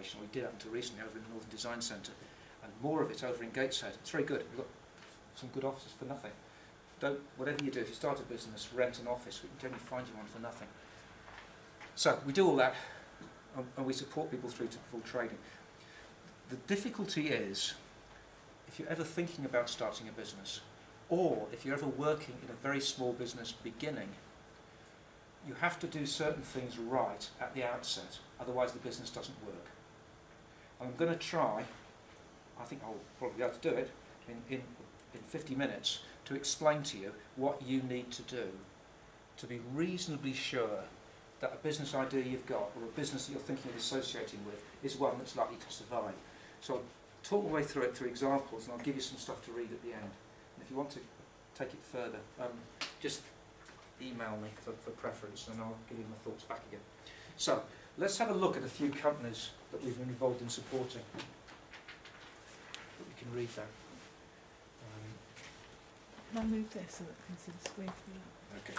location. We did have until recently over in the Northern Design Centre, and more of it over in Gateshead. It's very good. We've got some good offices for nothing. Whatever you do, if you start a business, rent an office, we can generally find you one for nothing. So we do all that, and we support people through to full trading. The difficulty is, if you're ever thinking about starting a business, or if you're ever working in a very small business beginning, you have to do certain things right at the outset, otherwise the business doesn't work. And I'm going to try, I think I'll probably be able to do it, in 50 minutes, to explain to you what you need to do to be reasonably sure that a business idea you've got, or a business that you're thinking of associating with, is one that's likely to survive. So I'll talk my way through it through examples, and I'll give you some stuff to read at the end. And if you want to take it further, just email me for preference, and I'll give you my thoughts back again. So let's have a look at a few companies that we've been involved in supporting. You can read that. Can I move this so that I can see the screen from that? Okay.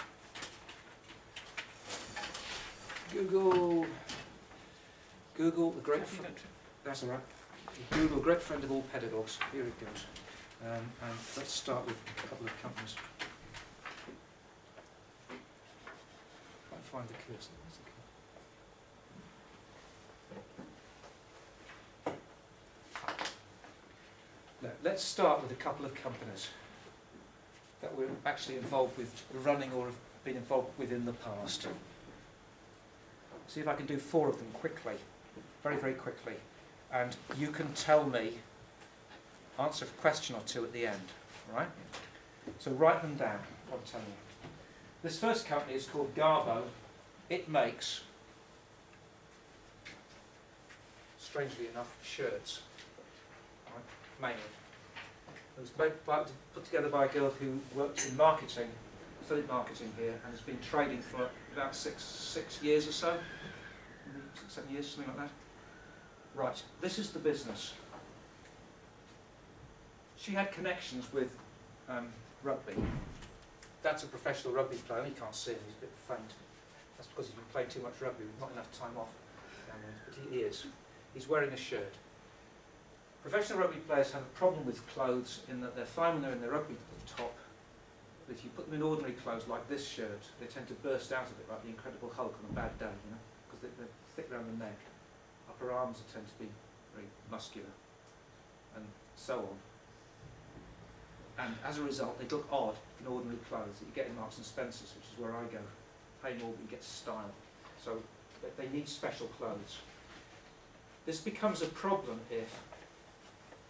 Google, the great friend. That's all right. Google, great friend of all pedagogues. Here it goes. And let's start with a couple of companies. Can't find the cursor. Now, let's start with a couple of companies that we're actually involved with, running or have been involved with in the past. See if I can do 4 of them quickly, very, very quickly. And you can tell me, answer a question or 2 at the end, all right? So write them down, I'm telling you. This first company is called Garbo. It makes, strangely enough, shirts, right? Mainly. It was put together by a girl who worked in marketing, studied marketing here, and has been trading for about six years or so. 6, 7 years, something like that. Right, this is the business. She had connections with rugby. That's a professional rugby player. He can't see him, he's a bit faint. That's because he's been playing too much rugby, with not enough time off. But he is. He's wearing a shirt. Professional rugby players have a problem with clothes in that they're fine when they're in their rugby top, but if you put them in ordinary clothes like this shirt, they tend to burst out of it like the Incredible Hulk on a bad day, you know, because they're thick around the neck. Upper arms tend to be very muscular, and so on. And as a result, they look odd in ordinary clothes that you get in Marks and Spencer's, which is where I go. Pay more, but you get style. So they need special clothes. This becomes a problem if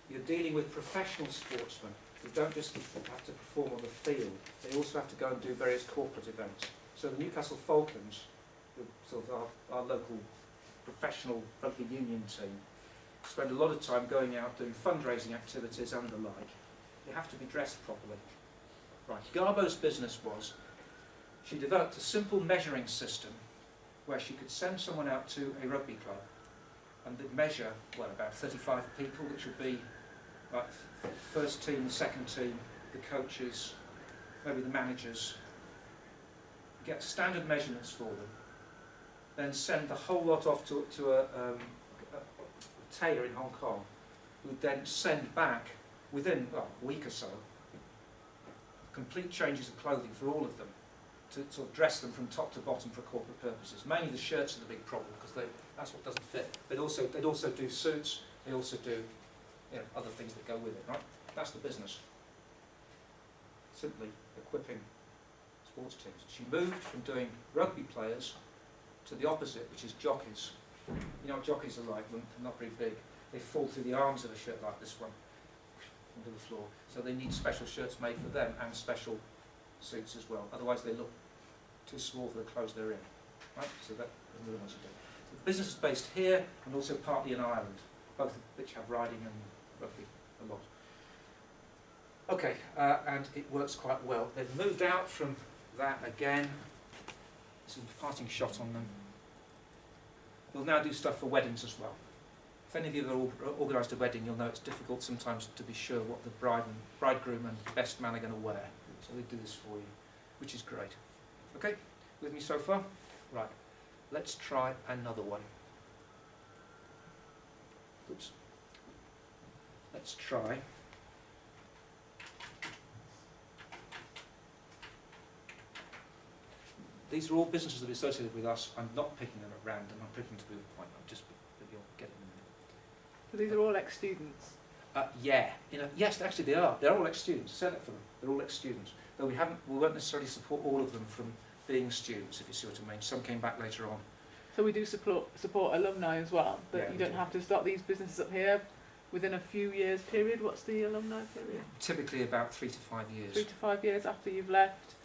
you're dealing with professional sportsmen who don't just have to perform on the field, they also have to go and do various corporate events. So the Newcastle Falcons, sort of our local professional rugby union team, spend a lot of time going out doing fundraising activities and the like. They have to be dressed properly. Right, Garbo's business was, she developed a simple measuring system where she could send someone out to a rugby club and they'd measure, well, about 35 people, which would be like first team, second team, the coaches, maybe the managers, get standard measurements for them, then send the whole lot off to a tailor in Hong Kong, who would then send back, within a week or so, complete changes of clothing for all of them, to sort of dress them from top to bottom for corporate purposes. Mainly the shirts are the big problem, because that's what doesn't fit. They'd also do suits, they also do other things that go with it, right? That's the business. Simply equipping sports teams. She moved from doing rugby players to the opposite, which is jockeys. You know what jockeys are like? They're not very big. They fall through the arms of a shirt like this one, into the floor. So they need special shirts made for them and special suits as well. Otherwise they look too small for the clothes they're in. Right? So that's another one to do. So the business is based here and also partly in Ireland, both of which have riding and rugby a lot. Okay, and it works quite well. They've moved out from that again. Some parting shot on them. We'll now do stuff for weddings as well. If any of you have organised a wedding, you'll know it's difficult sometimes to be sure what the bridegroom and best man are going to wear. So they do this for you, which is great. Okay, with me so far? Right, let's try another one. let's try. These are all businesses that are associated with us. I'm not picking them at random. I'm picking to prove a point. I'm just that you'll get it in a minute. So these are all ex-students. Yeah, yes, actually they are. They're all ex-students. Say that for them. They're all ex-students. Though we won't necessarily support all of them from being students, if you see what I mean. Some came back later on. So we do support alumni as well, but Yeah, you we don't do. have to start these businesses up here within a few years period. What's the alumni period? Typically about 3 to 5 years. 3 to 5 years after you've left,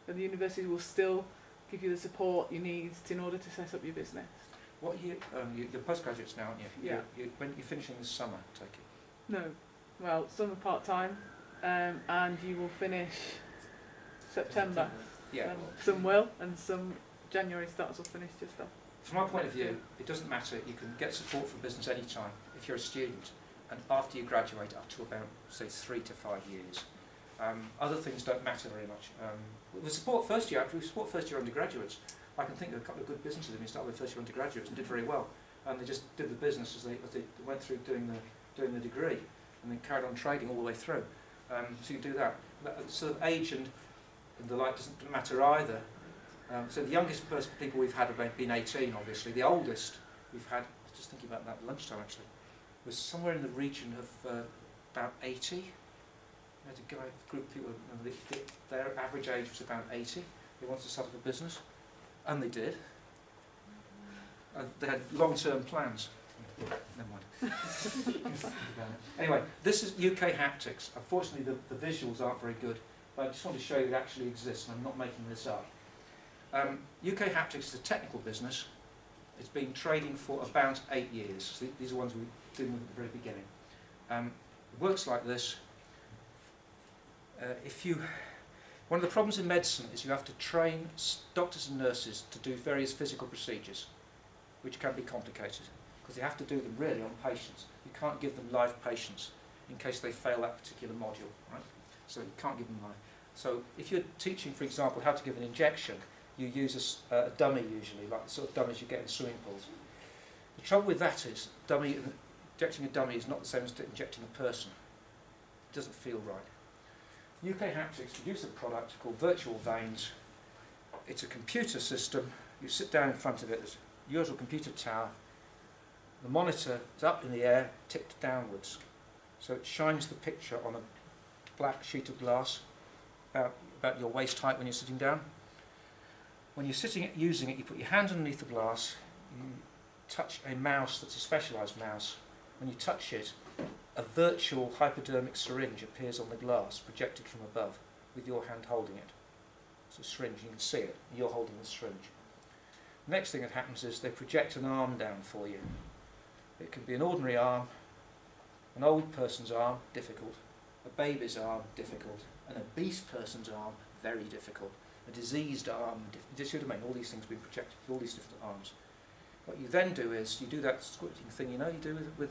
and the university will still give you the support you need in order to set up your business. What year? You're postgraduates now, aren't you? Yeah. When you're finishing this summer, take it. No, well, some are part-time, and you will finish September. Yeah. Some will, and some January starts will finish just after. From my point of view, it doesn't matter. You can get support from business any time if you're a student, and after you graduate, up to about say 3 to 5 years. Other things don't matter very much. We support first year. We support first year undergraduates. I can think of a couple of good businesses who started with first year undergraduates and did very well, and they just did the business as they went through doing the degree, and then carried on trading all the way through. So you do that. That sort of age and the like doesn't matter either. So the youngest people we've had have been 18, obviously. The oldest we've had, I was just thinking about that at lunchtime actually, was somewhere in the region of about 80. We had a group of people, their average age was about 80. They wanted to set up a business, and they did. They had long-term plans. Never mind. Anyway, this is UK Haptics. Unfortunately, the visuals aren't very good, but I just want to show you it actually exists, and I'm not making this up. UK Haptics is a technical business. It's been trading for about 8 years. So these are ones we were doing at the very beginning. It works like this. One of the problems in medicine is you have to train doctors and nurses to do various physical procedures, which can be complicated, because you have to do them really on patients. You can't give them live patients in case they fail that particular module, right? So you can't give them live. So if you're teaching, for example, how to give an injection, you use a dummy usually, like the sort of dummies you get in swimming pools. The trouble with that is, injecting a dummy is not the same as injecting a person. It doesn't feel right. UK Haptics produce a product called Virtual Veins. It's a computer system. You sit down in front of it, there's a usual computer tower. The monitor is up in the air, tipped downwards. So it shines the picture on a black sheet of glass about your waist height when you're sitting down. When you're using it, you put your hand underneath the glass, you touch a mouse that's a specialised mouse. When you touch it, a virtual hypodermic syringe appears on the glass, projected from above, with your hand holding it. It's a syringe, you can see it, you're holding the syringe. The next thing that happens is they project an arm down for you. It can be an ordinary arm, an old person's arm, difficult, a baby's arm, difficult, an obese person's arm, very difficult, a diseased arm, do you see what I mean? All these things being projected, all these different arms. What you then do is, you do that squirting thing, you do with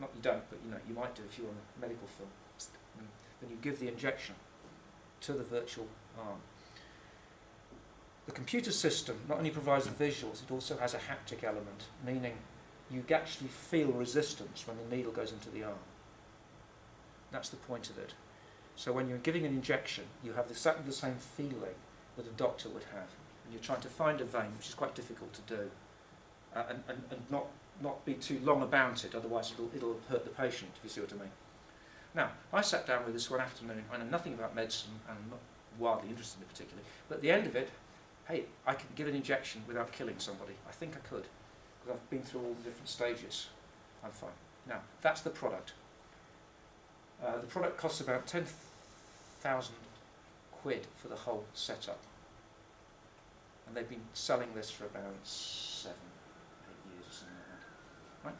not you don't, but you might do if you're on a medical film. Then you give the injection to the virtual arm. The computer system not only provides the visuals, it also has a haptic element, meaning you actually feel resistance when the needle goes into the arm. That's the point of it. So when you're giving an injection, you have exactly the same feeling that a doctor would have. And you're trying to find a vein, which is quite difficult to do, and not be too long about it, otherwise it'll hurt the patient, if you see what I mean. Now, I sat down with this one afternoon. I know nothing about medicine, and I'm not wildly interested in it particularly, but at the end of it, hey, I can give an injection without killing somebody. I think I could, because I've been through all the different stages. I'm fine. Now, that's the product. The product costs about 10,000 quid for the whole setup. And they've been selling this for about 7, 8 years or something like that. Right?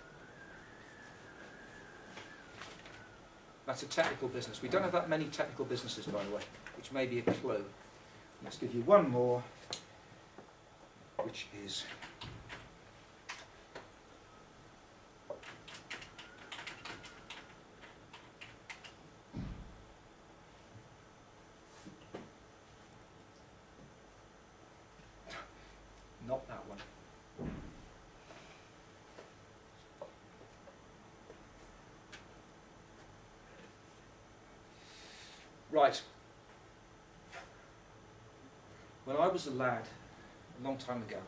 That's a technical business. We don't have that many technical businesses, by the way, which may be a clue. Let's give you one more, which is not that one. Right. When I was a lad, a long time ago,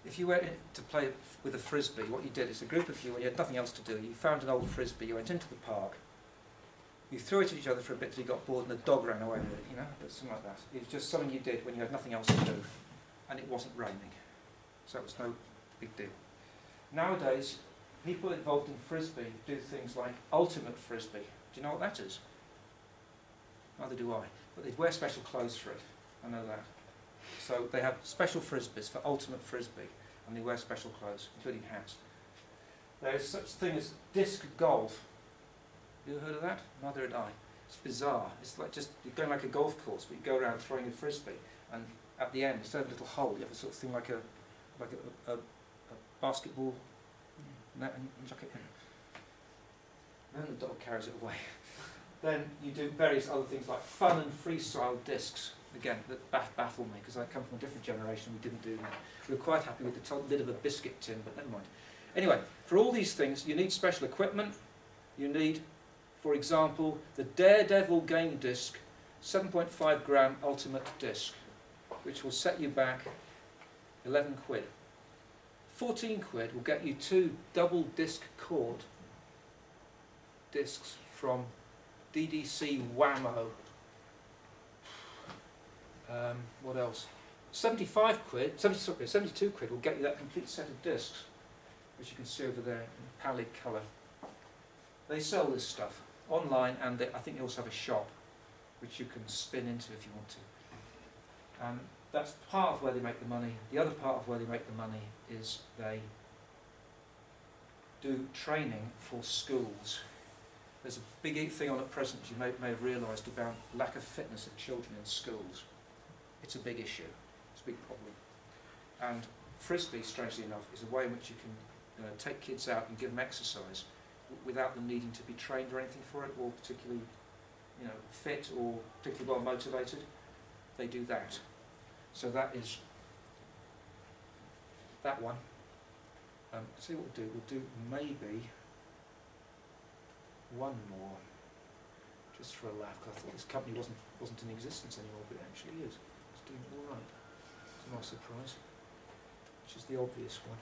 if you went in to play with a frisbee, what you did is a group of you, when you had nothing else to do, you found an old frisbee, you went into the park, you threw it at each other for a bit till you got bored and the dog ran away with it, you know, but something like that. It was just something you did when you had nothing else to do, and it wasn't raining. So it was no big deal. Nowadays, people involved in frisbee do things like ultimate frisbee. Do you know what that is? Neither do I. But they wear special clothes for it. I know that. So they have special frisbees for ultimate frisbee, and they wear special clothes, including hats. There is such a thing as disc golf. You ever heard of that? Neither had I. It's bizarre. It's like just, you're going like a golf course, but you go around throwing a frisbee, and at the end, instead of a little hole, you have a sort of thing like a basketball net, and you chuck it in. And then the dog carries it away. Then you do various other things like fun and freestyle discs. Again, that baffle me, because I come from a different generation, we didn't do that. We were quite happy with the lid of a biscuit tin, but never mind. Anyway, for all these things, you need special equipment. You need, for example, the Daredevil Game Disc 7.5 gram ultimate disc, which will set you back 11 quid. 14 quid will get you 2 double disc cord discs from DDC Whammo. What else? 72 quid will get you that complete set of discs, which you can see over there in pallid colour. They sell this stuff online, and I think they also have a shop which you can spin into if you want to. That's part of where they make the money. The other part of where they make the money is they do training for schools. There's a big thing on at present, as you may have realised, about lack of fitness of children in schools. It's a big issue. It's a big problem. And frisbee, strangely enough, is a way in which you can take kids out and give them exercise without them needing to be trained or anything for it, or particularly fit or particularly well motivated. They do that. So that is that one. See what we'll do. We'll do maybe one more, just for a laugh, because I thought this company wasn't in existence anymore, but it actually is. It's doing all right. It's a nice surprise, which is the obvious one.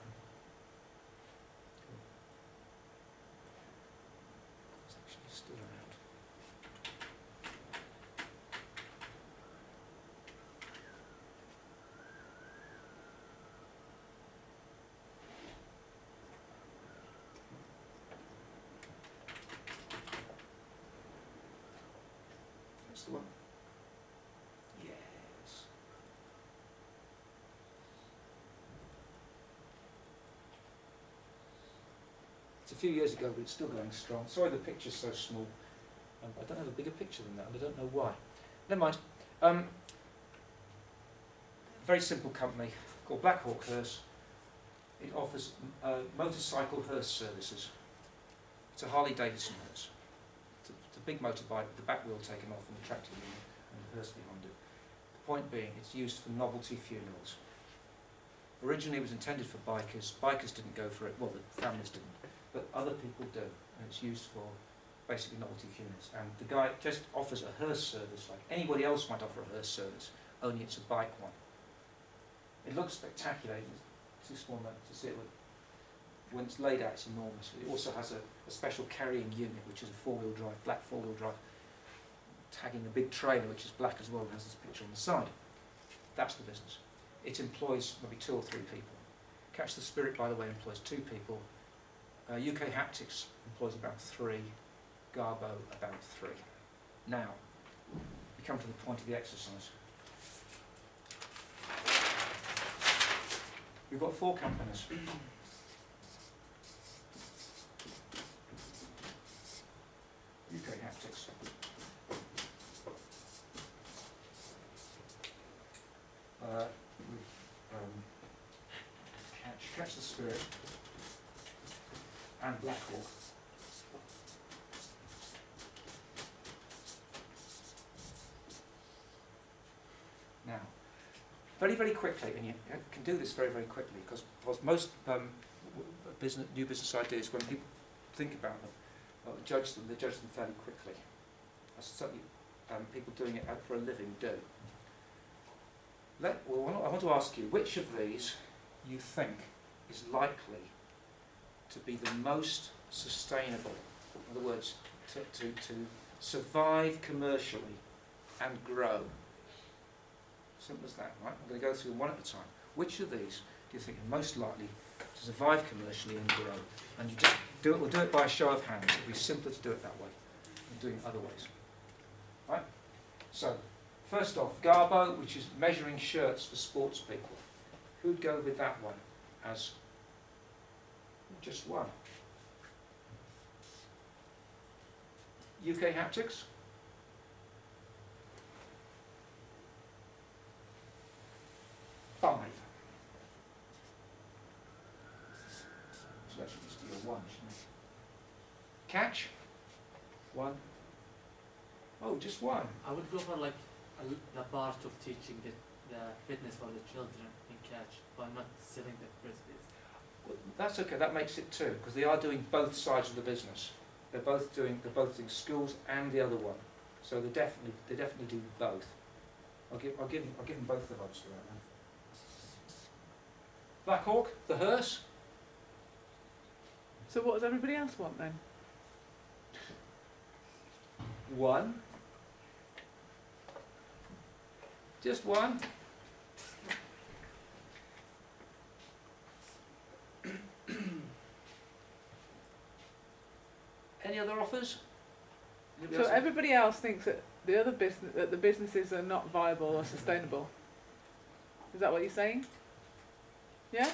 It's actually still around. That's the one. Yes. It's a few years ago, but it's still going strong. Sorry the picture's so small. I don't have a bigger picture than that, and I don't know why. Never mind. Very simple company called Black Hawk Hearse. It offers motorcycle hearse services. It's a Harley Davidson hearse. It's a big motorbike with the back wheel taken off and the tractor unit and the hearse behind it. The point being, it's used for novelty funerals. Originally it was intended for bikers. Bikers didn't go for it, well, the families didn't, but other people do, and it's used for basically novelty funerals. And the guy just offers a hearse service like anybody else might offer a hearse service, only it's a bike one. It looks spectacular. It's too small to see it. When it's laid out, it's enormous. It also has a special carrying unit, which is a four-wheel drive, black four-wheel drive, tagging a big trailer, which is black as well, and has this picture on the side. That's the business. It employs maybe 2 or 3 people. Catch the Spirit, by the way, employs 2 people. UK Haptics employs about 3. Garbo about 3. Now, we come to the point of the exercise. We've got 4 companies. UK Haptics. Catch the Spirit and Black Hawk. Now, very, very quickly, and you can do this very, very quickly, because most new business ideas, when people think about them, or judge them, they judge them fairly quickly. That's certainly people doing it for a living do. I want to ask you, which of these you think is likely to be the most sustainable? In other words, to survive commercially and grow. Simple as that, right? I'm going to go through them one at a time. Which of these do you think are most likely to survive commercially and grow? And you just do it. We'll do it by a show of hands. It'll be simpler to do it that way than doing it other ways. Right? So, first off, Garbo, which is measuring shirts for sports people. Who'd go with that one as just one? UK Haptics? Five. So that should just be a one, shouldn't it? Catch? One. Oh, just one. I would go for like the part of teaching the fitness for the children in catch, but not selling the frisbees. Well, that's okay. That makes it two, because they are doing both sides of the business. They're both doing schools and the other one, so they definitely do both. I'll give them both the votes for that. Then. Black Hawk, the hearse. So what does everybody else want then? One. Just one. Any other offers? Anybody So else? everybody else thinks that the businesses are not viable or sustainable. Is that what you're saying? Yeah?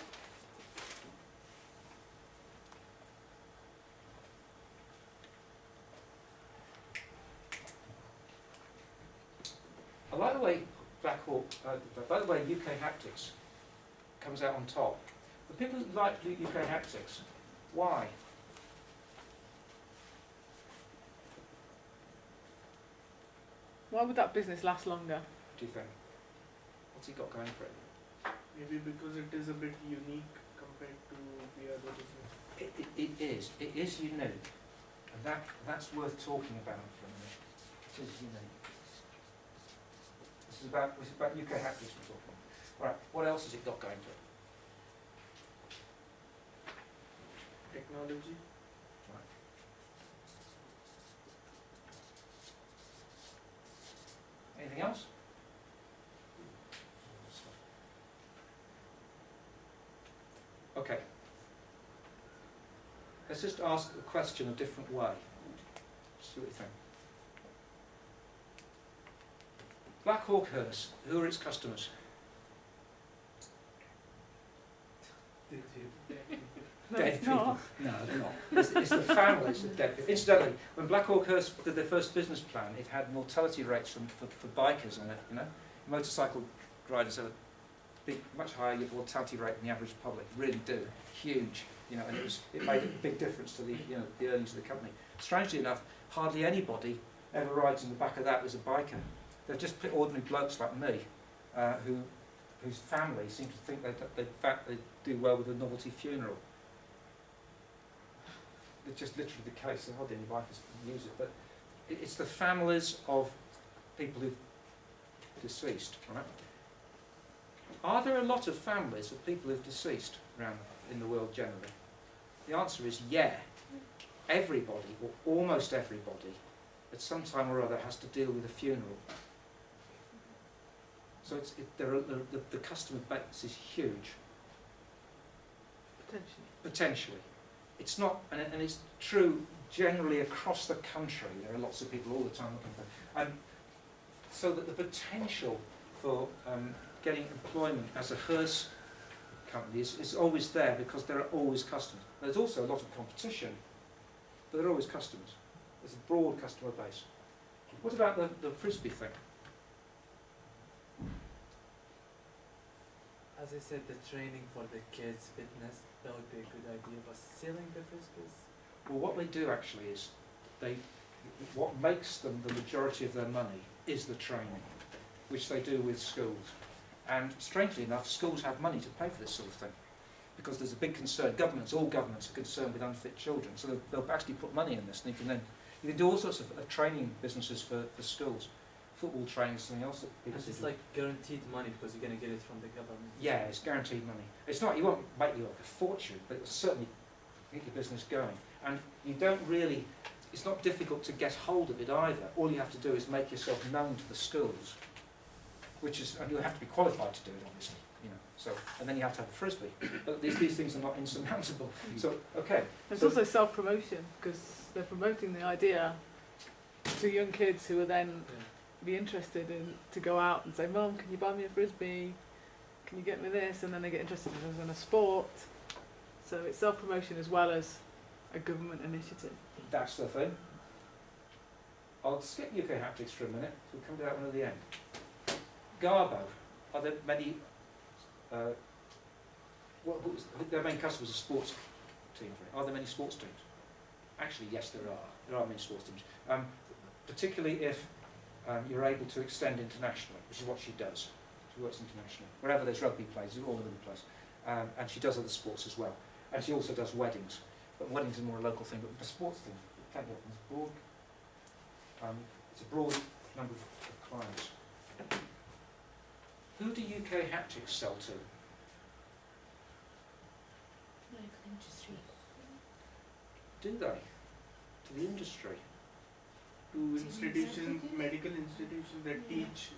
By the way, Black Hawk, by the way, UK Haptics comes out on top. The people who like UK Haptics, why? Why would that business last longer? Do you think? What's he got going for it? Maybe because it is a bit unique compared to the other business. It is unique, and that's worth talking about for a minute. It is unique. This is about UK Haptics we're talking about. Right, what else has it got going for it? Technology. Anything else? Okay. Let's just ask the question a different way. See what you think. Black Hawk Hearse, who are its customers? No, Dead it's people. not. No, they're not. It's the families of dead people. Incidentally, when Black Hawk Hearse did their first business plan, it had mortality rates for bikers on it, you know. Motorcycle riders have a much higher mortality rate than the average public, really do. Huge, you know, and it made a big difference to the earnings of the company. Strangely enough, hardly anybody ever rides in the back of that as a biker. They're just ordinary blokes like me, whose family seem to think they do well with a novelty funeral. It's just literally the case. Hardly any bikers use it, but it's the families of people who've deceased, right? Are there a lot of families of people who've deceased around in the world generally? The answer is yeah. Everybody, or almost everybody, at some time or other has to deal with a funeral. So the customer base is huge. Potentially. It's not, and it's true generally across the country. There are lots of people all the time looking for, so that the potential for getting employment as a hearse company is always there because there are always customers. There's also a lot of competition, but there are always customers. There's a broad customer base. What about the frisbee thing? As I said, the training for the kids' fitness, that would be a good idea, but selling the frisbees? Well, what they do actually is, what makes them the majority of their money is the training, which they do with schools. And strangely enough, schools have money to pay for this sort of thing, because there's a big concern. All governments are concerned with unfit children, so they'll actually put money in this, and you can do all sorts of training businesses for schools. Football training is something else that people And do. it's like guaranteed money because you're gonna get it from the government. Yeah, it's guaranteed money. It's not, you won't make you a fortune, but it'll certainly get your business going. And you don't really, it's not difficult to get hold of it either. All you have to do is make yourself known to the schools, which is, and you have to be qualified to do it, obviously, you know. So, and then you have to have a frisbee. But these things are not insurmountable. So, okay. There's So- also self-promotion, because they're promoting the idea to young kids who will then Yeah. be interested in to go out and say, Mum, can you buy me a frisbee? Can you get me this? And then they get interested in a sport. So it's self-promotion as well as a government initiative. That's the thing. I'll skip UK haptics for a minute. We'll come to that one at the end. Garbo. Are there many? Their main customers are sports teams. Right? Are there many sports teams? Actually, yes, there are. There are many sports teams. Particularly if you're able to extend internationally, which is what she does. She works internationally. Wherever there's rugby plays, all over the place. And she does other sports as well. And she also does weddings. But weddings are more a local thing, but the sports thing, plenty of them. It's a broad number of clients. Who do UK haptics sell to? Medical industry. Do they? To the industry? To institutions, medical institutions that teach.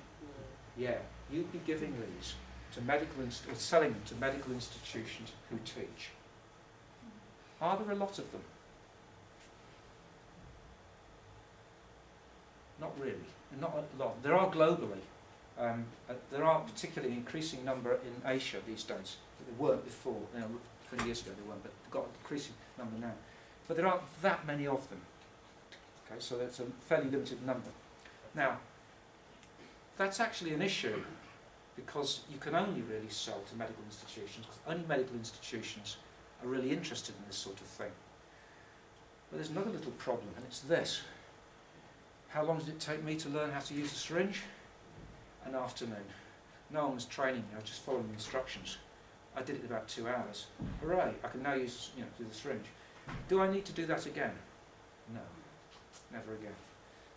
Yeah, you'd be giving these to medical or selling them to medical institutions who teach. Are there a lot of them? Not really, not a lot. There are globally. There are particularly increasing number in Asia these days. There weren't before, 20 years ago they weren't, but they've got an increasing number now. But there aren't that many of them. Okay, so that's a fairly limited number. Now, that's actually an issue because you can only really sell to medical institutions because only medical institutions are really interested in this sort of thing. But there's another little problem, and it's this. How long did it take me to learn how to use a syringe? An afternoon. No one was training me, I was just following the instructions. I did it in about 2 hours. Hooray, I can now use, do the syringe. Do I need to do that again? No, never again.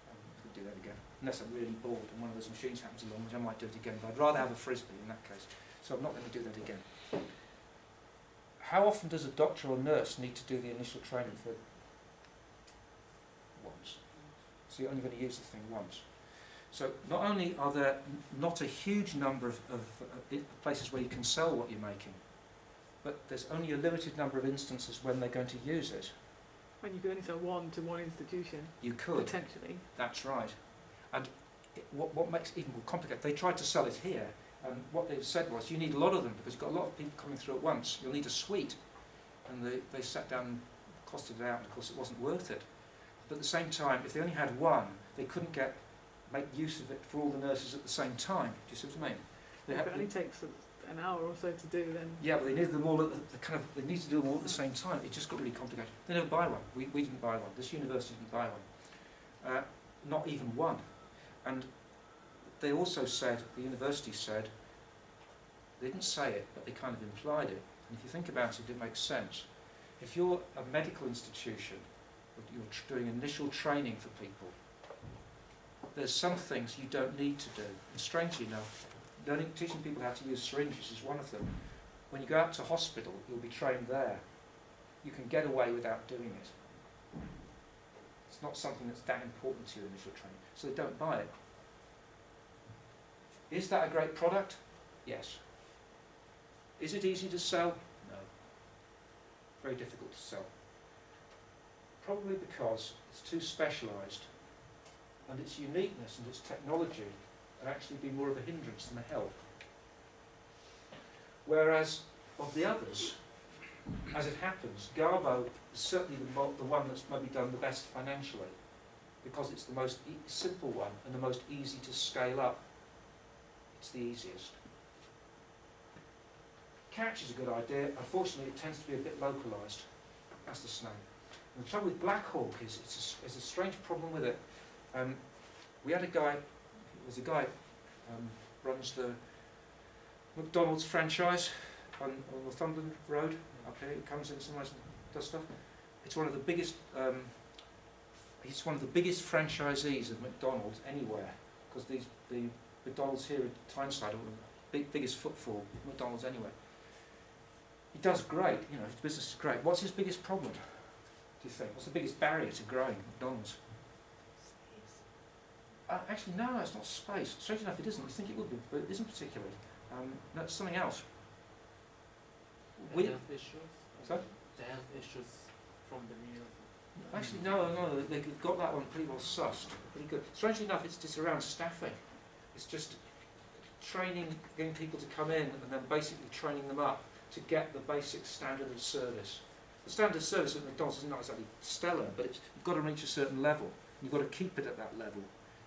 I could do that again. Unless I'm really bored and one of those machines happens along, which I might do it again, but I'd rather have a frisbee in that case. So I'm not going to do that again. How often does a doctor or nurse need to do the initial training for? Once. So you're only going to use the thing once. So not only are there not a huge number of places where you can sell what you're making, but there's only a limited number of instances when they're going to use it. And you could only sell one to one institution, You could. potentially. That's right. And what makes it even more complicated, they tried to sell it here, and what they've said was, you need a lot of them because you've got a lot of people coming through at once. You'll need a suite. And they sat down and costed it out, and of course it wasn't worth it. But at the same time, if they only had one, they couldn't make use of it for all the nurses at the same time. Do you see what I mean? They If had, it only takes an hour or so to do, then yeah, but they needed them all at they need to do them all at the same time. It just got really complicated. They never buy one. We didn't buy one. This university didn't buy one. Not even one. And they also said, the university said, they didn't say it, but they kind of implied it. And if you think about it, it makes sense. If you're a medical institution, you're doing initial training for people, there's some things you don't need to do. And strangely enough, teaching people how to use syringes is one of them. When you go out to hospital, you'll be trained there. You can get away without doing it. It's not something that's that important to your initial training, so they don't buy it. Is that a great product? Yes. Is it easy to sell? No. Very difficult to sell. Probably because it's too specialised, and its uniqueness and its technology can actually be more of a hindrance than a help. Whereas of the others, as it happens, Garbo is certainly the one that's maybe done the best financially, because it's the most simple one and the most easy to scale up. It's the easiest. Catch is a good idea. Unfortunately, it tends to be a bit localised. That's the snake. And the trouble with Black Hawk is it's a strange problem with it. We had a guy, runs the McDonald's franchise on Northumberland Road up here. It comes in somewhere and does stuff. It's one of the biggest. He's one of the biggest franchisees of McDonald's anywhere. because the McDonald's here at Tyneside, biggest footfall, McDonald's anyway. He does great, you know, his business is great. What's his biggest problem, do you think? What's the biggest barrier to growing McDonald's? Actually, no, it's not space. Straight enough, it isn't. You think it would be, but it isn't particularly. No, it's something else. The health issues. Sorry? The health issues from the meal. Actually, no, they got that one pretty well sussed. Pretty good. Strangely enough, it's just around staffing. It's just training, getting people to come in and then basically training them up to get the basic standard of service. The standard of service at McDonald's is not exactly stellar, but you've got to reach a certain level. You've got to keep it at that level.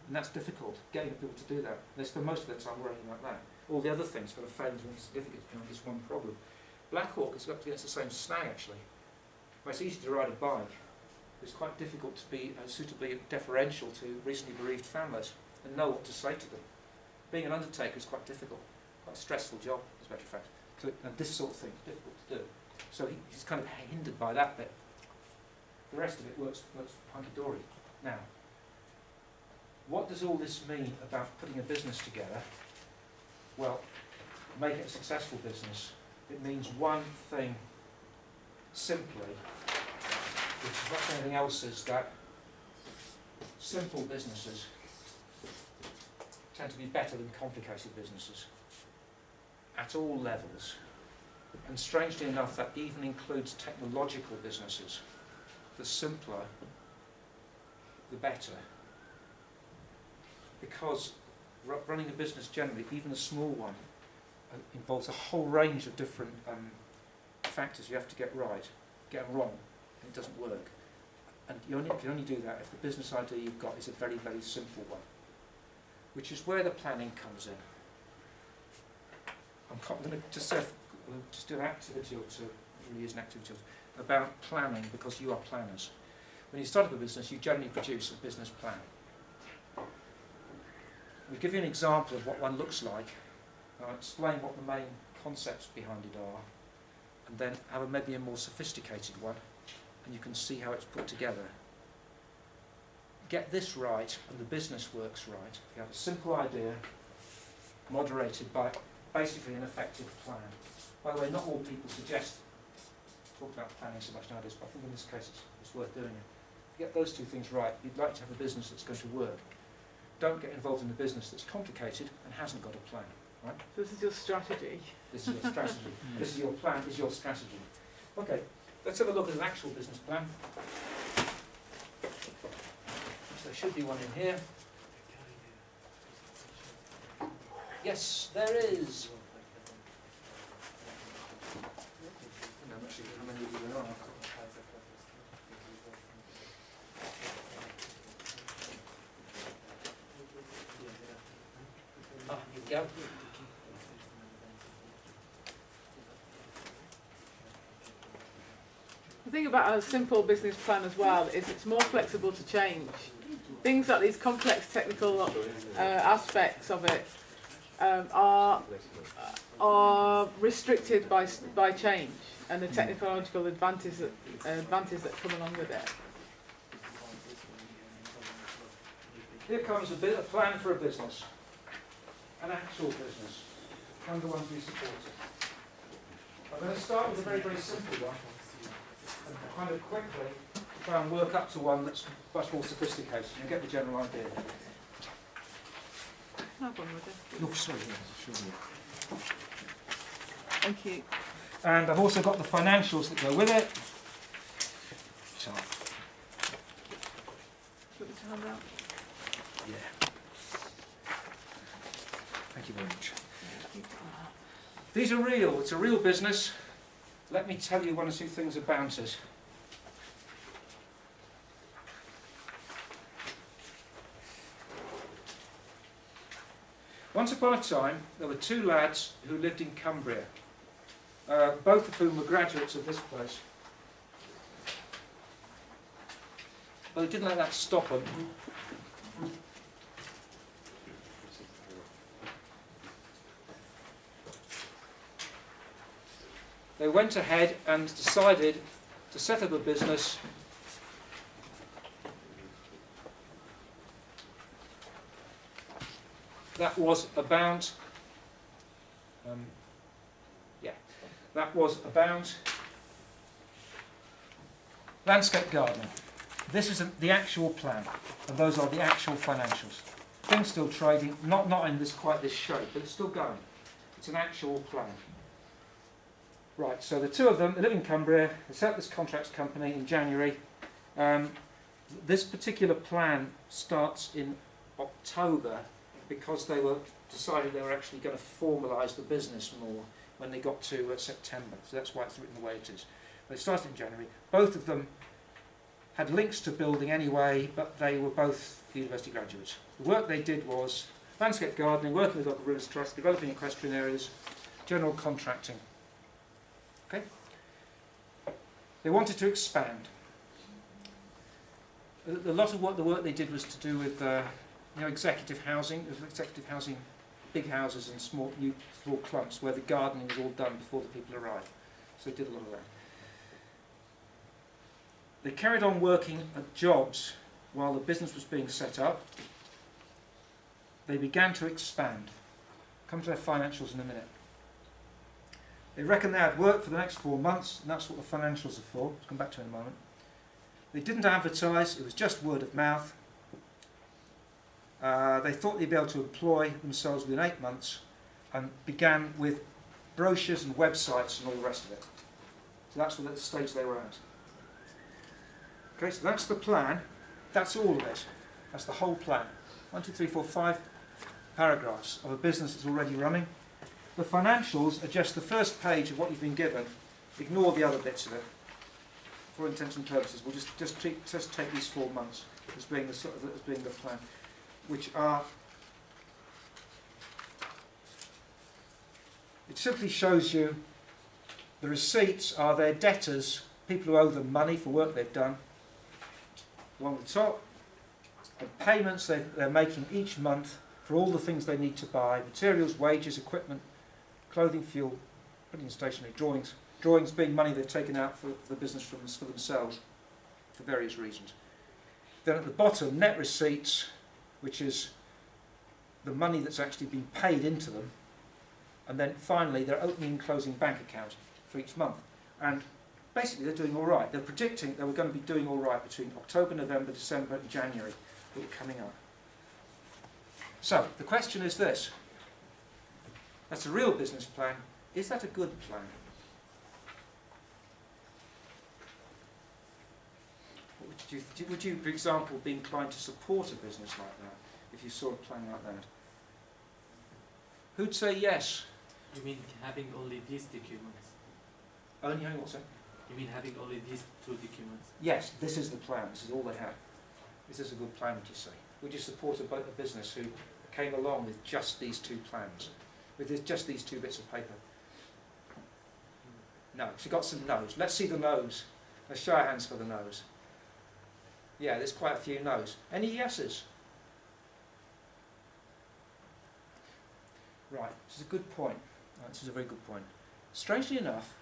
And that's difficult, getting people to do that. They spend most of their time worrying about that. All the other things got to fail into insignificance behind this one problem. Blackhawk is up against the same snag, actually. Well, it's easy to ride a bike. It's quite difficult to be suitably deferential to recently bereaved families and know what to say to them. Being an undertaker is quite difficult, quite a stressful job, as a matter of fact. So, and this sort of thing is difficult to do. So he's kind of hindered by that bit. The rest of it works hunky-dory. Now, what does all this mean about putting a business together? Well, make it a successful business. It means one thing simply, which is not anything else, is that simple businesses tend to be better than complicated businesses at all levels. And strangely enough, that even includes technological businesses. The simpler, the better. Because running a business generally, even a small one, involves a whole range of different factors you have to get right. Get them wrong, and it doesn't work. And you can only do that if the business idea you've got is a very, very simple one, which is where the planning comes in. I'm going to just do an activity or two, it really is an activity or two, about planning, because you are planners. When you start up a business, you generally produce a business plan. We'll give you an example of what one looks like. I'll explain what the main concepts behind it are, and then have maybe a more sophisticated one, and you can see how it's put together. Get this right, and the business works right. You have a simple idea, moderated by basically an effective plan. By the way, not all people suggest talk about planning so much nowadays, but I think in this case it's worth doing it. If you get those two things right, you'd like to have a business that's going to work. Don't get involved in a business that's complicated and hasn't got a plan. Right? So this is your strategy. This is your strategy. This is your plan, this is your strategy. Okay, let's have a look at an actual business plan. So there should be one in here. Yes, there is. I don't know actually how many of you there are. Ah, here we go. The thing about a simple business plan as well is it's more flexible to change. Things like these complex technical aspects of it are restricted by change and the technological advances that come along with it. Here comes a bit of plan for a business, an actual business, one the ones we supported. I'm going to start with a very, very simple one, and kind of quickly try and work up to one that's much more sophisticated. You get the general idea. No problem with it. Oh, sorry, yeah, sure. Thank you. And I've also got the financials that go with it. So, Put this hand out. yeah. Thank you very much. These are real. It's a real business. Let me tell you one or two things about it. Once upon a time, there were two lads who lived in Cumbria, both of whom were graduates of this place. But they didn't let that stop them. They went ahead and decided to set up a business that was about, landscape gardening. This is the actual plan, and those are the actual financials. Things still trading, not in quite this shape, but it's still going. It's an actual plan. Right, so the two of them, they live in Cumbria, they set up this contracts company in January. This particular plan starts in October because they decided they were actually going to formalise the business more when they got to September. So that's why it's written the way it is. They started in January. Both of them had links to building anyway, but they were both university graduates. The work they did was landscape gardening, working with local rivers trust, developing equestrian areas, general contracting. Okay? They wanted to expand. A lot of the work they did was to do with executive housing, big houses and small clumps where the gardening was all done before the people arrived. So they did a lot of that. They carried on working at jobs while the business was being set up. They began to expand. Come to their financials in a minute. They reckoned they had work for the next 4 months, and that's what the financials are for. I'll come back to it in a moment. They didn't advertise, it was just word of mouth. They thought they'd be able to employ themselves within 8 months and began with brochures and websites and all the rest of it. So that's the stage they were at. Okay, so that's the plan. That's all of it. That's the whole plan. 1, 2, 3, 4, 5 paragraphs of a business that's already running. The financials are just the first page of what you've been given. Ignore the other bits of it. For all intents and purposes, we'll just take these 4 months as being the plan, which are. It simply shows you the receipts are their debtors, people who owe them money for work they've done. Along the top, the payments they're making each month for all the things they need to buy: materials, wages, equipment, clothing, fuel, printing, stationery, drawings. Drawings being money they've taken out for the business for themselves for various reasons. Then at the bottom, net receipts, which is the money that's actually been paid into them. And then finally, their opening and closing bank account for each month. And basically, they're doing all right. They're predicting they were going to be doing all right between October, November, December, and January that were coming up. So the question is this: that's a real business plan. Is that a good plan? Would you, for example, be inclined to support a business like that if you saw a plan like that? Who'd say yes? You mean having only these documents? Only having what's that? You mean having only these 2 documents? Yes, this is the plan. This is all they have. Is this a good plan, would you say? Would you support a business who came along with just these 2 plans? With just these 2 bits of paper? No. So you've got some no's. Let's see the no's. Let's show our hands for the no's. Yeah, there's quite a few no's. Any yeses? Right, this is a good point. This is a very good point. Strangely enough,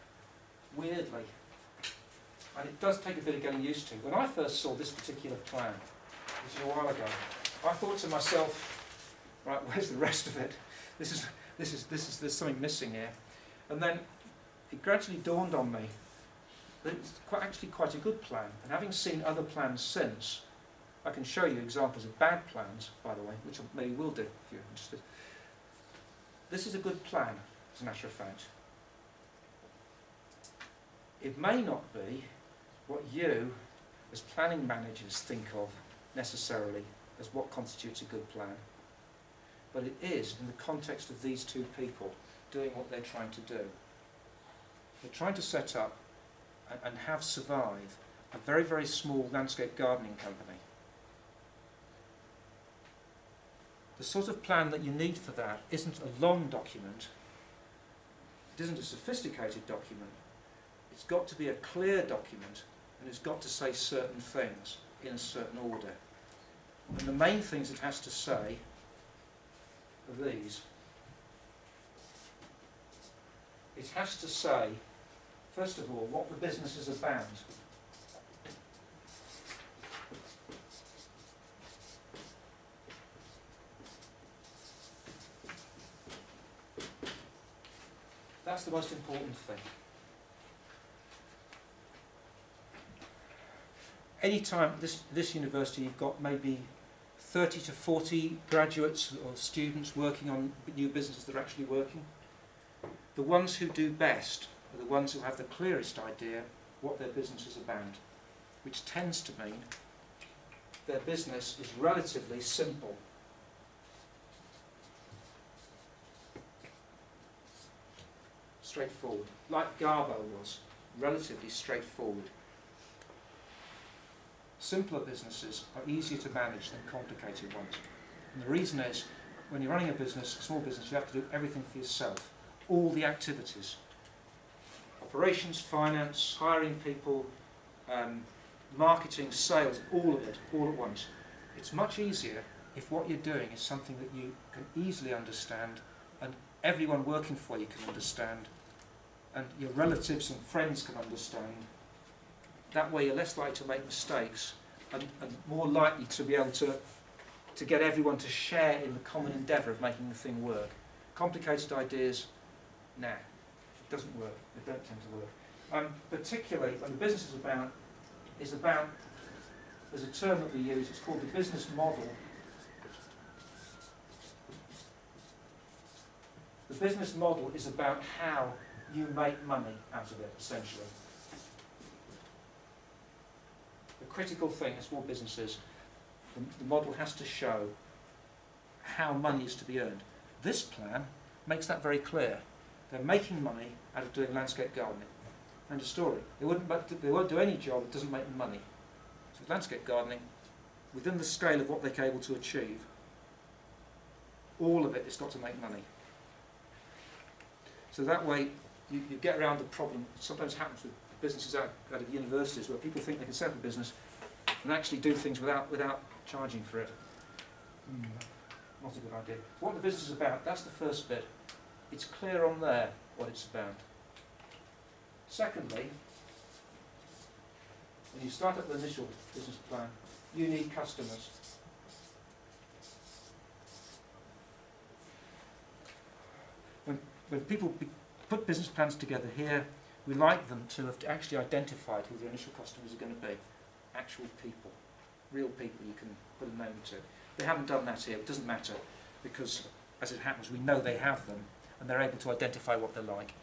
weirdly, and it does take a bit of getting used to, when I first saw this particular plan, which is a while ago, I thought to myself, right, where's the rest of it? There's something missing here. And then it gradually dawned on me that it's actually quite a good plan. And having seen other plans since, I can show you examples of bad plans, by the way, which I maybe will do if you're interested. This is a good plan, as a matter of fact. It may not be what you, as planning managers, think of necessarily as what constitutes a good plan, but it is in the context of these 2 people doing what they're trying to do. They're trying to set up and have survive a very, very small landscape gardening company. The sort of plan that you need for that isn't a long document, it isn't a sophisticated document, it's got to be a clear document, and it's got to say certain things in a certain order. And the main things it has to say are these. It has to say, first of all, what the business is about. That's the most important thing. Anytime this university, you've got maybe 30 to 40 graduates or students working on new businesses that are actually working. The ones who do best are the ones who have the clearest idea what their business is about, which tends to mean their business is relatively simple. Straightforward, like Garbo was, relatively straightforward. Simpler businesses are easier to manage than complicated ones. And the reason is, when you're running a business, a small business, you have to do everything for yourself. All the activities. Operations, finance, hiring people, marketing, sales, all of it, all at once. It's much easier if what you're doing is something that you can easily understand and everyone working for you can understand and your relatives and friends can understand. That way you're less likely to make mistakes and more likely to be able to get everyone to share in the common endeavour of making the thing work. Complicated ideas, nah, it doesn't work. They don't tend to work. Particularly when the business is about, there's a term that we use, it's called the business model. The business model is about how you make money out of it, essentially. The critical thing in small businesses, the model has to show how money is to be earned. This plan makes that very clear. They're making money out of doing landscape gardening. End of story. They won't do any job that doesn't make them money. So with landscape gardening, within the scale of what they're able to achieve, all of it has got to make money. So that way you get around the problem that sometimes happens with businesses out of universities where people think they can set up a business and actually do things without charging for it. Not a good idea. What the business is about, that's the first bit. It's clear on there what it's about. Secondly, when you start up the initial business plan, you need customers. When people put business plans together here, we like them to have actually identified who their initial customers are going to be. Actual people, real people you can put a name to. They haven't done that here, it doesn't matter, because as it happens we know they have them and they're able to identify what they're like.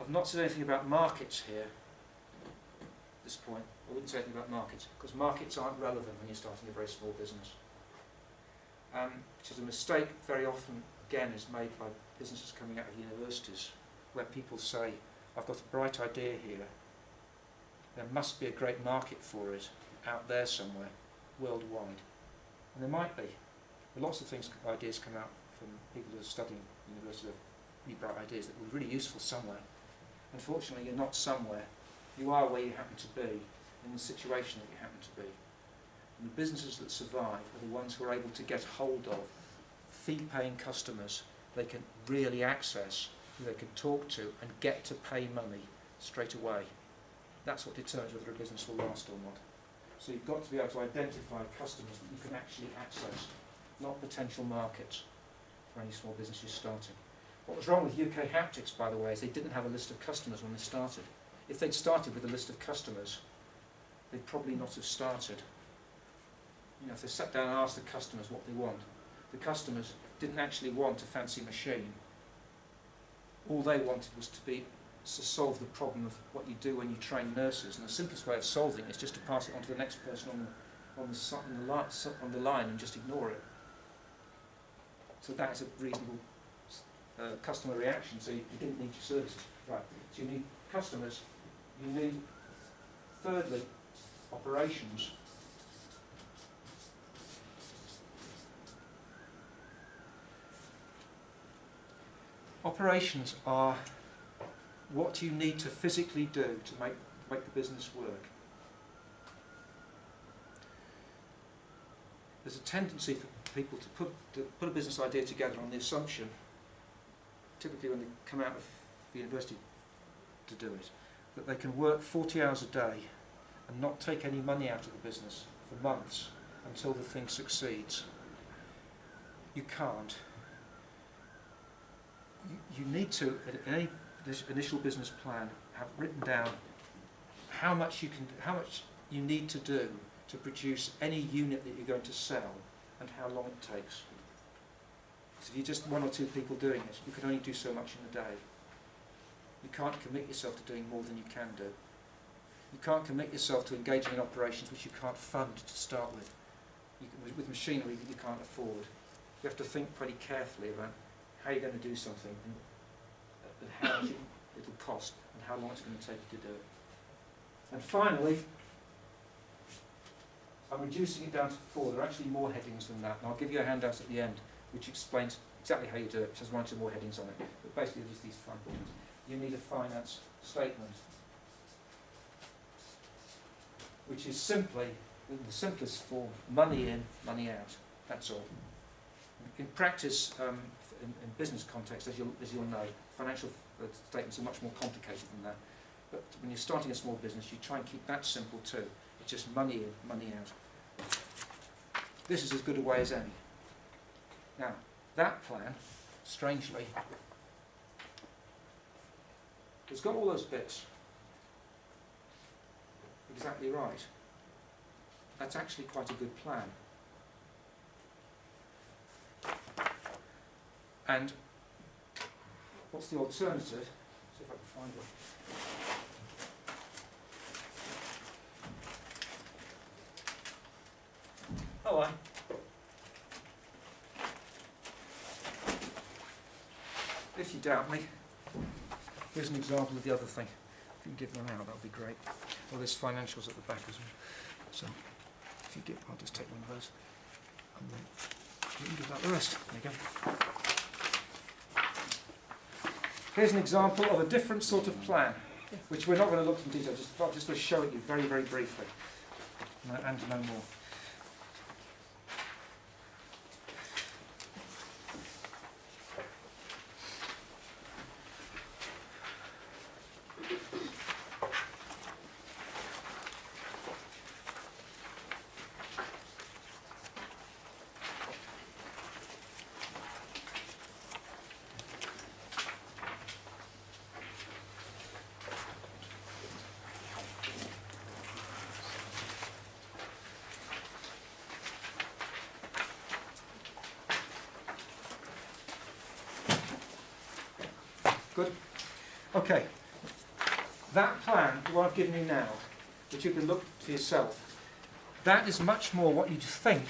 I've not said anything about markets here at this point. I wouldn't say anything about markets, because markets aren't relevant when you're starting a very small business. Which is a mistake very often, again, is made by businesses coming out of universities, where people say, I've got a bright idea here, there must be a great market for it out there somewhere, worldwide. And there might be. Lots of ideas come out from people who are studying at university, really bright ideas that were really useful somewhere. Unfortunately, you're not somewhere. You are where you happen to be, in the situation that you happen to be. And the businesses that survive are the ones who are able to get hold of fee-paying customers they can really access, who they can talk to and get to pay money straight away. That's what determines whether a business will last or not. So you've got to be able to identify customers that you can actually access, not potential markets for any small business you're starting. What was wrong with UK Haptics, by the way, is they didn't have a list of customers when they started. If they'd started with a list of customers, they'd probably not have started. You know, if they sat down and asked the customers what they want, the customers didn't actually want a fancy machine. All they wanted was to solve the problem of what you do when you train nurses, and the simplest way of solving it is just to pass it on to the next person on the line and just ignore it. So that's a reasonable customer reaction, so you didn't need your services. Right, so you need customers, you need, thirdly, operations. Operations are what you need to physically do to make the business work. There's a tendency for people to put a business idea together on the assumption, typically when they come out of the university to do it, that they can work 40 hours a day and not take any money out of the business for months until the thing succeeds. You can't. you need to, in any this initial business plan, have written down how much you need to do to produce any unit that you're going to sell and how long it takes. So if you're just one or two people doing it, you can only do so much in a day. You can't commit yourself to doing more than you can do. You can't commit yourself to engaging in operations which you can't fund to start with. With machinery that you can't afford. You have to think pretty carefully about how you're going to do something and how much it'll cost and how long it's going to take you to do it. And finally, I'm reducing it down to 4. There are actually more headings than that, and I'll give you a handout at the end which explains exactly how you do it, which has 1 or 2 more headings on it. But basically just these 5 points. You need a finance statement, which is simply, in the simplest form, money in, money out. That's all. In practice, in business context, as you'll know, financial statements are much more complicated than that. But when you're starting a small business, you try and keep that simple too. It's just money in, money out. This is as good a way as any. Now, that plan, strangely, has got all those bits exactly right. That's actually quite a good plan. And what's the alternative? See if I can find it. Oh, if you doubt me, here's an example of the other thing. If you can give them out, that would be great. Well, there's financials at the back as well. So, if you give, I'll just take one of those. And then you can give that the rest. There you go. Here's an example of a different sort of plan, which we're not going to look in detail. I'm just going to show it you very, very briefly, and no more. Good? Okay. That plan, the one I've given you now, which you can look to yourself, that is much more what you'd think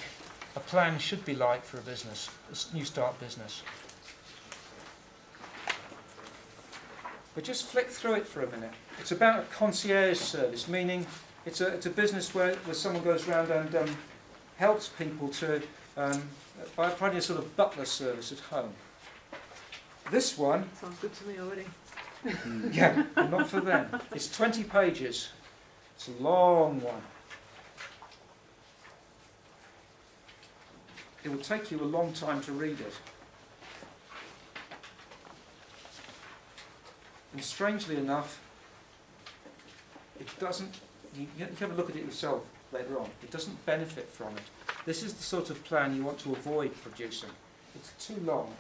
a plan should be like for a business, a new start business. But just flick through it for a minute. It's about a concierge service, meaning it's a business where someone goes around and helps people to by providing a sort of butler service at home. This one, Sounds good to me already. yeah, but not for them. It's 20 pages. It's a long one. It will take you a long time to read it. And strangely enough, it doesn't, you can have a look at it yourself later on, it doesn't benefit from it. This is the sort of plan you want to avoid producing. It's too long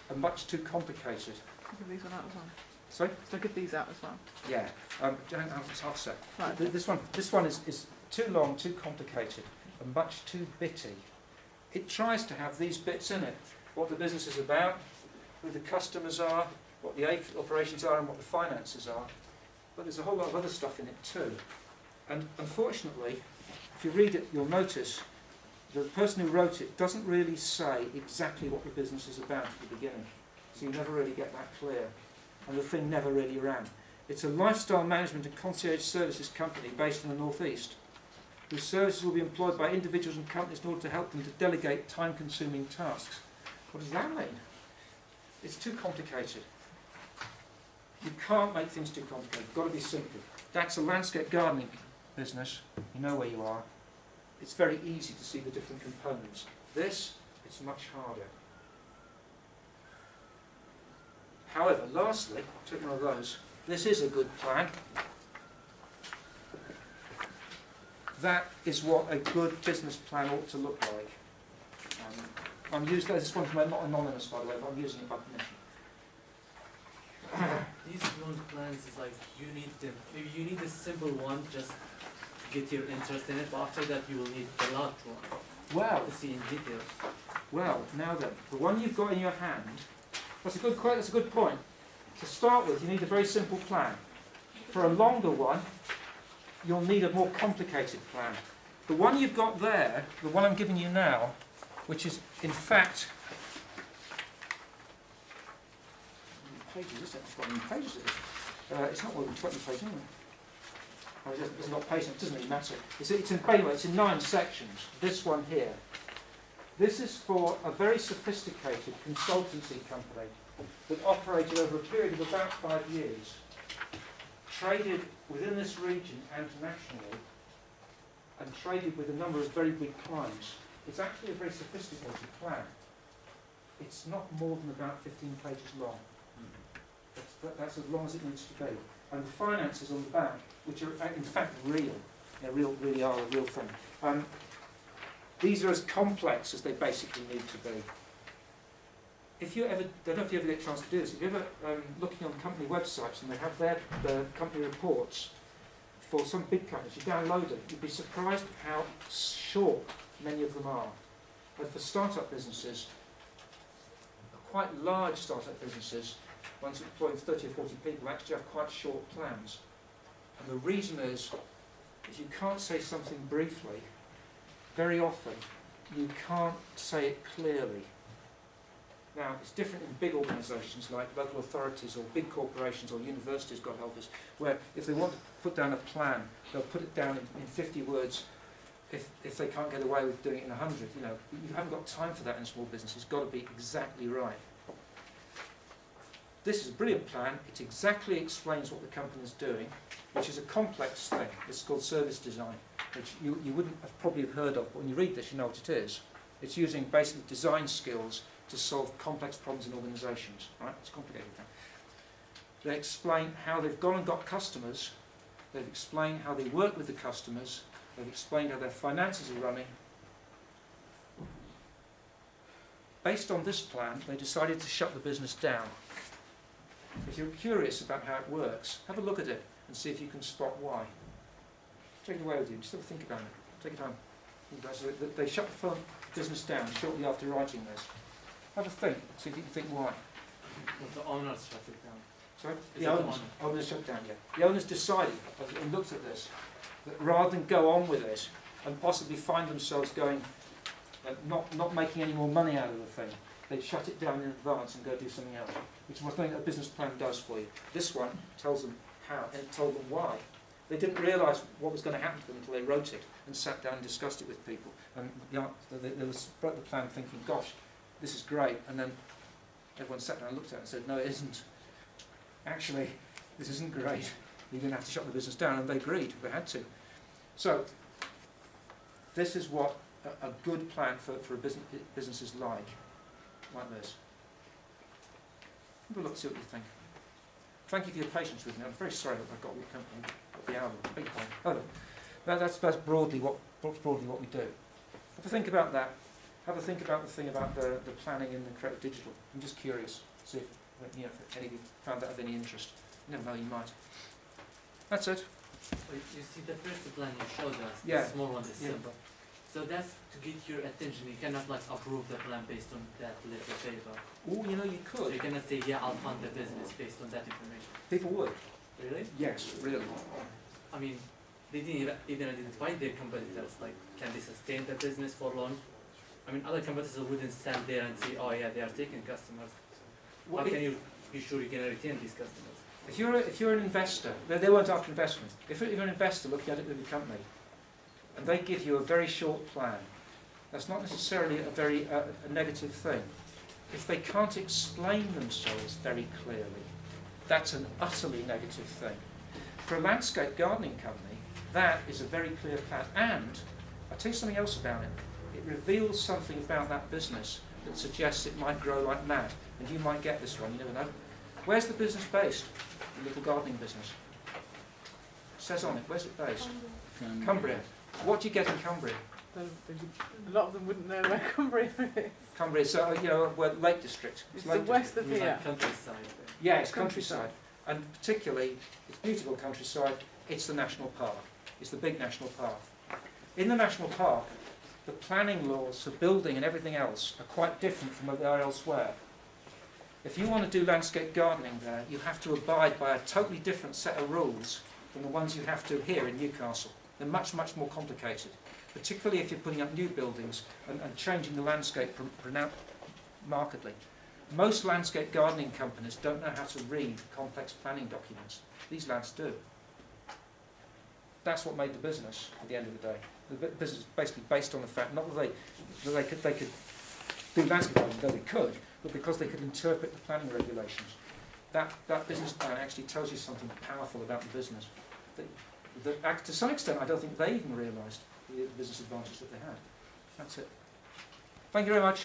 and much too complicated. Look at these one out as well. Sorry? Look at these out as well. Yeah, half a sec. Right. This one is too long, too complicated, and much too bitty. It tries to have these bits in it: what the business is about, who the customers are, what the operations are, and what the finances are. But there's a whole lot of other stuff in it too. And unfortunately, if you read it, you'll notice the person who wrote it doesn't really say exactly what the business is about at the beginning. So you never really get that clear. And the thing never really ran. It's a lifestyle management and concierge services company based in the northeast, whose services will be employed by individuals and companies in order to help them to delegate time-consuming tasks. What does that mean? It's too complicated. You can't make things too complicated. You've got to be simple. That's a landscape gardening business. You know where you are. It's very easy to see the different components. This, it's much harder. However, lastly, taking one of those, this is a good plan. That is what a good business plan ought to look like. I'm using this one's not anonymous, by the way, but I'm using it by permission. own plans is like you need them. Maybe you need a simple one just to get your interest in it, but after that you will need the large one Well, to see in details. well, now then, the one you've got in your hand, that's a good point. To start with, you need a very simple plan. For a longer one, you'll need a more complicated plan. The one you've got there, the one I'm giving you now, which is in fact pages, is it? I've got how many pages it is. It's not more than 20 pages, anyway. Oh, it's not pages, it doesn't really matter. It's in 9 sections. This one here. This is for a very sophisticated consultancy company that operated over a period of about 5 years, traded within this region internationally, and traded with a number of very big clients. It's actually a very sophisticated plan. It's not more than about 15 pages long. That's as long as it needs to be. And the finances on the back, which are in fact real, really are a real thing. These are as complex as they basically need to be. If you ever, I don't know if you ever get a chance to do this, if you're ever looking on company websites and they have the company reports for some big companies, you download it, you'd be surprised how short many of them are. And for start-up businesses, quite large start-up businesses, ones employing 30 or 40 people, actually have quite short plans. And the reason is, if you can't say something briefly, very often you can't say it clearly. Now, it's different in big organisations like local authorities or big corporations or universities, God help us, where if they want to put down a plan, they'll put it down in 50 words if they can't get away with doing it in 100. You know, you haven't got time for that in a small business. It's got to be exactly right. This is a brilliant plan. It exactly explains what the company is doing, which is a complex thing. It's called service design, which you wouldn't have probably have heard of, but when you read this, you know what it is. It's using basically design skills to solve complex problems in organisations. Right? It's a complicated thing. They explain how they've gone and got customers. They've explained how they work with the customers. They've explained how their finances are running. Based on this plan, they decided to shut the business down. If you're curious about how it works, have a look at it and see if you can spot why. Take it away with you. Just have a think about it. Take it home. They shut the business down shortly after writing this. Have a think. See if you can think why. But the owners shut it down. Sorry? Is The it the owners shut down, yeah. The owners decided, and looked at this, that rather than go on with it and possibly find themselves going, not making any more money out of the thing, they'd shut it down in advance and go do something else, which is what I think a business plan does for you. This one tells them how, and it told them why. They didn't realise what was going to happen to them until they wrote it and sat down and discussed it with people. And they wrote the plan thinking, gosh, this is great. And then everyone sat down and looked at it and said, no, it isn't. Actually, this isn't great. You're going to have to shut the business down. And they agreed. They had to. So this is what a good plan for a business is like this. Have a look, see what you think. Thank you for your patience with me. I'm very sorry that I got the hour. Big point. Oh, that's broadly what we do. Have a think about that. Have a think about the thing about the planning in the Creative Digital. I'm just curious. See if any of you found that of any interest. You never know, you might. That's it. Wait, you see the first plan you showed us, Yeah. the small one, the Yeah. simple. So that's to get your attention. You cannot like approve the plan based on that little paper. Oh, you know, you So could. you cannot say, yeah, I'll fund the business based on that information. People would. Really? Yes, really. I mean, they didn't even identify their competitors. Like, can they sustain the business for long? I mean, other competitors wouldn't stand there and say, oh yeah, they are taking customers. How can you be sure you can retain these customers? If you're an investor, they weren't after investment. If you're an investor looking at it with a company, and they give you a very short plan, that's not necessarily a negative thing. If they can't explain themselves very clearly, that's an utterly negative thing. For a landscape gardening company, that is a very clear plan. And I'll tell you something else about it. It reveals something about that business that suggests it might grow like mad. And you might get this one, you never know. Where's the business based? The little gardening business. It says on it, where's it based? Cumbria. What do you get in Cumbria? A lot of them wouldn't know where Cumbria is. Cumbria, so where Lake District. It's Lake the west District. of here. Like countryside. Yeah, it's countryside. And particularly, it's beautiful countryside, it's the national park. It's the big national park. In the national park, the planning laws for building and everything else are quite different from what they are elsewhere. If you want to do landscape gardening there, you have to abide by a totally different set of rules than the ones you have to here in Newcastle. They're much, much more complicated, particularly if you're putting up new buildings and changing the landscape markedly. Most landscape gardening companies don't know how to read complex planning documents. These lads do. That's what made the business at the end of the day. The business is basically based on the fact not that they could do landscape gardening, though they could, but because they could interpret the planning regulations. That business plan actually tells you something powerful about the business. To some extent, I don't think they even realised the business advantage that they had. That's it. Thank you very much.